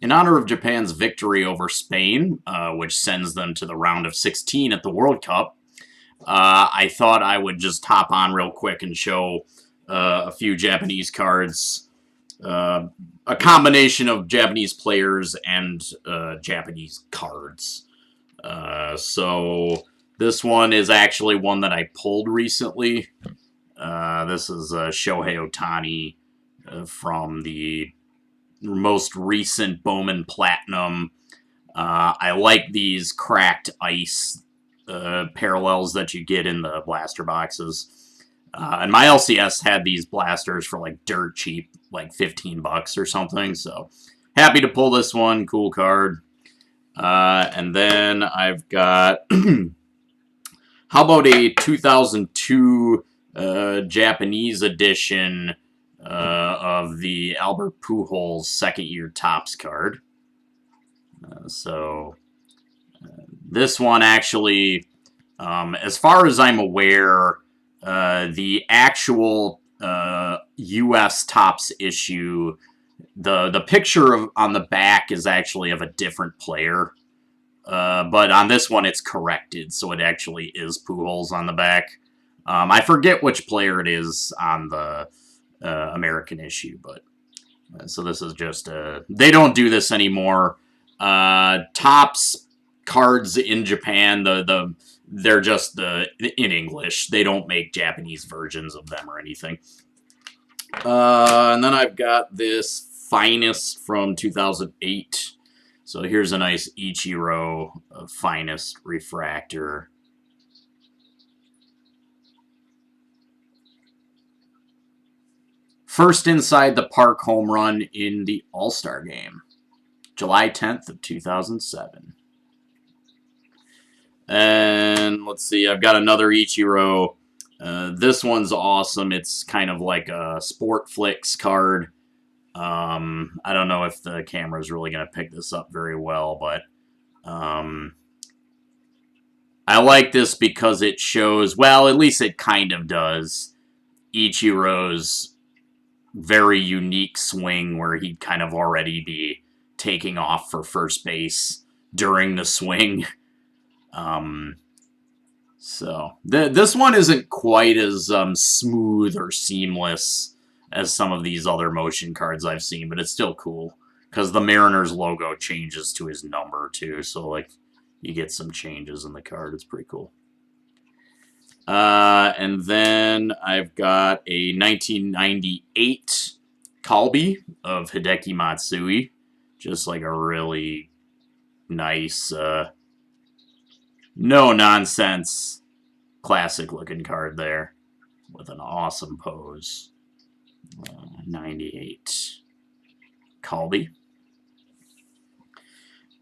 In honor of Japan's victory over Spain, which sends them to the round of 16 at the World Cup, I thought I would just hop on real quick and show a few Japanese cards, uh, a combination of Japanese players and Japanese cards. So this one is actually one that I pulled recently. This is Shohei Ohtani from the most recent Bowman Platinum. I like these cracked ice parallels that you get in the blaster boxes. And my LCS had these blasters for like dirt cheap, like 15 bucks or something. So happy to pull this one. Cool card. And then I've got, how about a 2002 Japanese edition of the Albert Pujols second year Topps card. So this one actually, as far as I'm aware, the actual U.S. Topps issue, the picture on the back is actually of a different player. But on this one, it's corrected, so it actually is Pujols on the back. I forget which player it is on the American issue, but so this is just they don't do this anymore. Topps cards in Japan, they're just in English. They don't make Japanese versions of them or anything. And then I've got this Finest from 2008. So here's a nice Ichiro Finest refractor. First inside the park home run in the All-Star game, July 10th of 2007. And let's see, I've got another Ichiro. This one's awesome. It's kind of like a Sport Flicks card. I don't know if the camera is really going to pick this up very well, but I like this because it shows, well, at least it kind of does, Ichiro's very unique swing where he'd kind of already be taking off for first base during the swing. So this one isn't quite as smooth or seamless as some of these other motion cards I've seen, but it's still cool because the Mariners logo changes to his number too, so like you get some changes in the card. It's pretty cool. And then I've got a 1998 Kalbi of Hideki Matsui, just like a really nice, no nonsense, classic looking card there with an awesome pose. 98 Kalbi.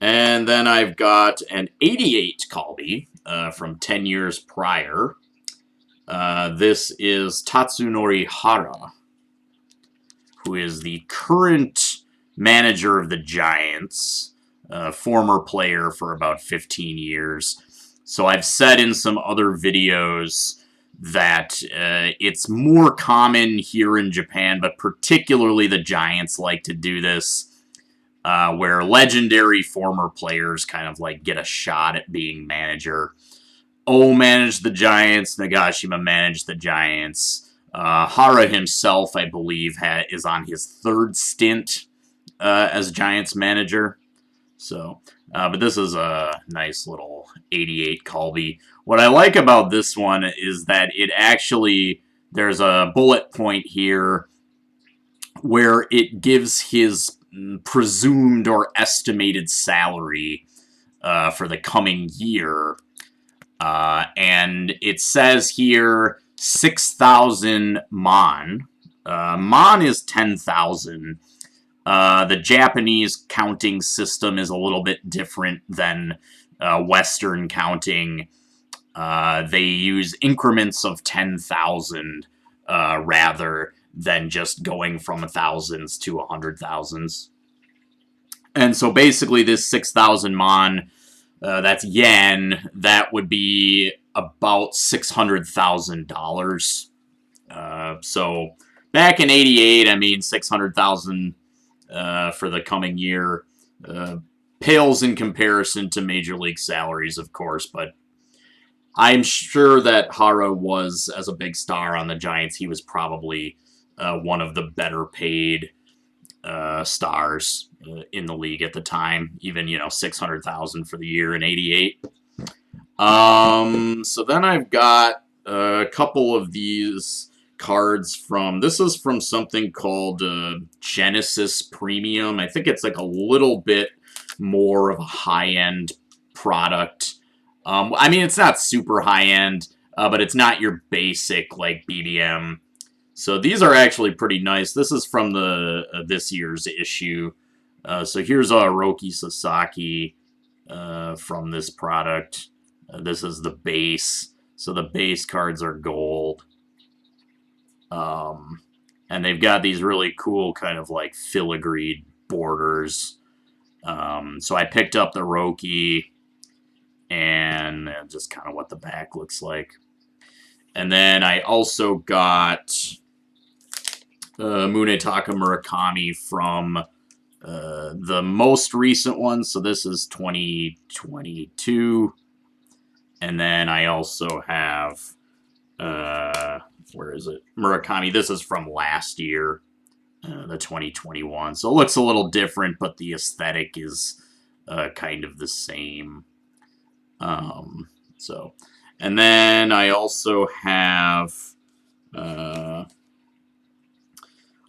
And then I've got an 88 Kalbi from 10 years prior. This is Tatsunori Hara, who is the current manager of the Giants, former player for about 15 years. So I've said in some other videos that it's more common here in Japan, but particularly the Giants like to do this, where legendary former players kind of like get a shot at being manager. O managed the Giants, Nagashima managed the Giants. Hara himself, I believe, is on his third stint as Giants manager. So, but this is a nice little 88 Kalbi. What I like about this one is that it actually, there's a bullet point here where it gives his presumed or estimated salary for the coming year. And it says here 6,000 mon. Mon is 10,000. The Japanese counting system is a little bit different than Western counting. They use increments of 10,000 rather than just going from thousands to 100,000s. And so basically this 6,000 mon, that's yen, that would be about $600,000. So back in 88, I mean, 600,000 for the coming year. pales in comparison to Major League salaries, of course, but I'm sure that Hara was, as a big star on the Giants, he was probably one of the better paid stars in the league at the time. Even, 600,000 for the year in '88. So then I've got a couple of these cards from. This is from something called Genesis Premium. I think it's like a little bit more of a high-end product. I mean, it's not super high-end, but it's not your basic, like, BBM. So these are actually pretty nice. This is from the this year's issue. So here's Roki Sasaki from this product. This is the base. So the base cards are gold. And they've got these really cool kind of like filigreed borders. So I picked up the Roki and just kind of what the back looks like. And then I also got Munetaka Murakami from the most recent one. So this is 2022. And then I also have, where is it? Murakami. This is from last year, the 2021. So it looks a little different, but the aesthetic is kind of the same. And then I also have,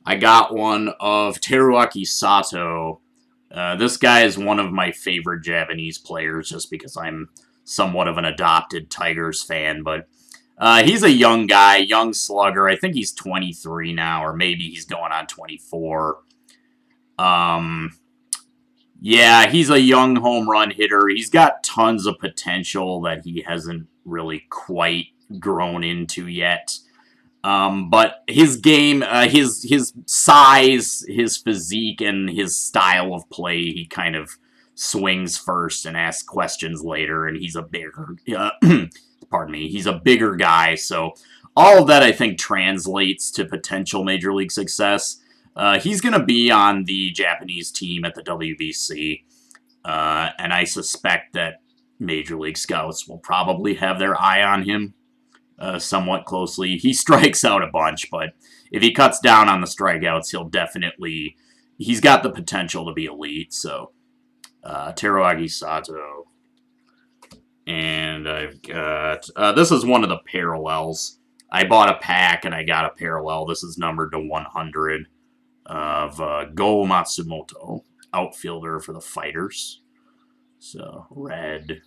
I got one of Teruaki Sato. This guy is one of my favorite Japanese players just because I'm somewhat of an adopted Tigers fan, but he's a young guy, young slugger. I think he's 23 now, or maybe he's going on 24. Yeah, he's a young home run hitter. He's got tons of potential that he hasn't really quite grown into yet. But his game, his size, his physique, and his style of play, he kind of swings first and asks questions later, and he's a bigger, pardon me, he's a bigger guy, so all of that I think translates to potential Major League success. He's going to be on the Japanese team at the WBC, and I suspect that Major League scouts will probably have their eye on him somewhat closely. He strikes out a bunch, but if he cuts down on the strikeouts, he's got the potential to be elite, so Teruaki Sato. And I've got, this is one of the parallels. I bought a pack and I got a parallel. This is numbered to 100 of Go Matsumoto, outfielder for the Fighters. So, red.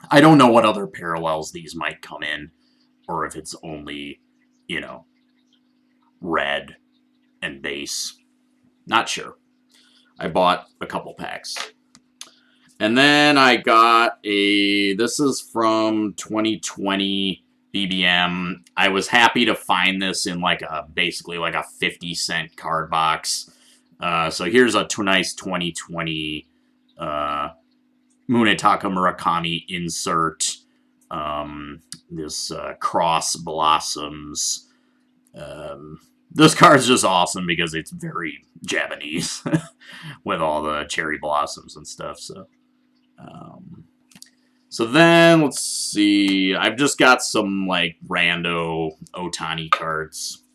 I don't know what other parallels these might come in, or if it's only, red and base. Not sure. I bought a couple packs. And then I got this is from 2020 BBM. I was happy to find this in basically like a 50-cent card box. So here's a nice 2020 Munetaka Murakami insert. This Cross Blossoms. This card's just awesome because it's very Japanese with all the cherry blossoms and stuff. So then, let's see. I've just got some, rando Otani cards.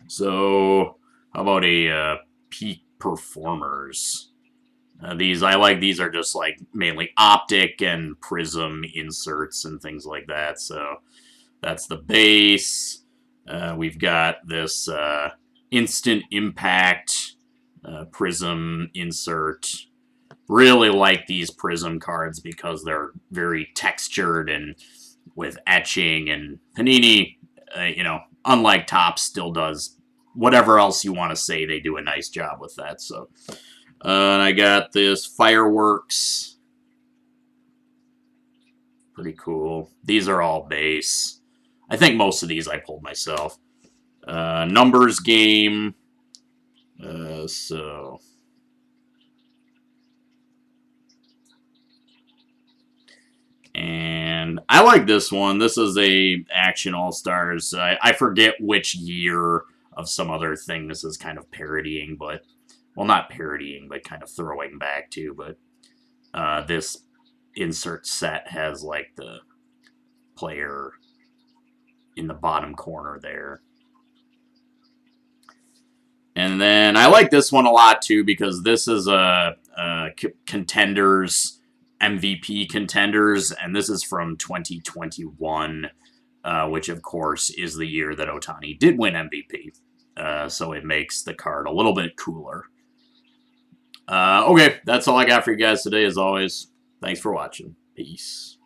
So, how about a Peak Performers? These are just, mainly optic and prism inserts and things like that. So, that's the base. We've got this Instant Impact prism insert. Really like these prism cards because they're very textured and with etching, and Panini, unlike Topps, still does whatever else you want to say. They do a nice job with that. So, and I got this Fireworks. Pretty cool. These are all base. I think most of these I pulled myself. Numbers Game. And I like this one. This is a Action All-Stars. I forget which year of some other thing this is kind of parodying, but well, not parodying, but kind of throwing back to, but this insert set has like the player in the bottom corner there. And then I like this one a lot too because this is a contenders, MVP contenders, and this is from 2021, which of course is the year that Ohtani did win MVP. So it makes the card a little bit cooler. Okay, that's all I got for you guys today as always. Thanks for watching. Peace.